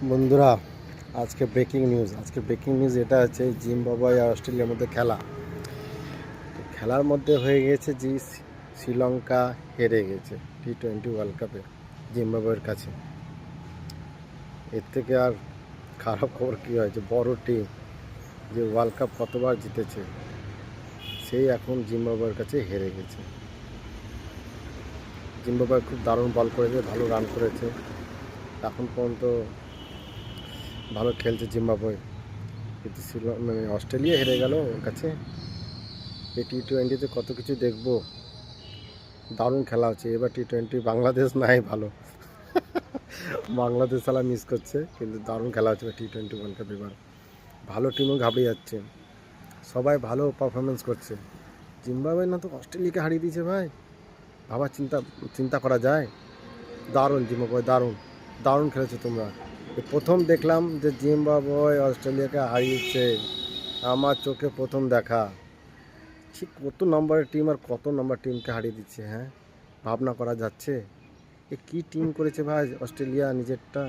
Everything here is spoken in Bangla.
বন্ধুরা, আজকে ব্রেকিং নিউজ এটা আছে, জিম্বাবুয়ে আর অস্ট্রেলিয়ার মধ্যে খেলা। তো খেলার মধ্যে হয়ে গেছে যে শ্রীলঙ্কা হেরে গেছে T20 ওয়ার্ল্ড কাপে জিম্বাবুয়ের কাছে। এর থেকে আর খারাপ খবর কী হয়েছে? বড় টিম যে ওয়ার্ল্ড কাপ কতবার জিতেছে, সেই এখন জিম্বাবুয়ের কাছে হেরে গেছে। জিম্বাবুয়ে খুব দারুণ বল করেছে, ভালো রান করেছে, এখন পর্যন্ত ভালো খেলছে জিম্বাবুয়ে, কিন্তু অস্ট্রেলিয়া হেরে গেল ওর কাছে। এই T20-তে কত কিছু দেখবো, দারুণ খেলা হচ্ছে এবার T20। বাংলাদেশ নাই ভালো, বাংলাদেশ খেলা মিস করছে, কিন্তু দারুণ খেলা হচ্ছে T20 ওয়ার্ল্ড কাপ। এবার ভালো টিমও ঘাবড়ে যাচ্ছে, সবাই ভালো পারফরমেন্স করছে। জিম্বাবুয়ে না তো অস্ট্রেলিয়াকে হারিয়ে দিয়েছে ভাই, ভাবা চিন্তা চিন্তা করা যায়। দারুণ জিম্বাবুয়ে, দারুণ দারুণ খেলেছে তোমরা। প্রথম দেখলাম যে জিম্বাবুয়ে অস্ট্রেলিয়াকে হারিয়েছে, আমার চোখে প্রথম দেখা। ঠিক কত নম্বরের টিম আর কত নম্বর টিমকে হারিয়ে দিচ্ছে, হ্যাঁ ভাবনা করা যাচ্ছে। এ কী টিম করেছে ভাই অস্ট্রেলিয়া নিজেরটা।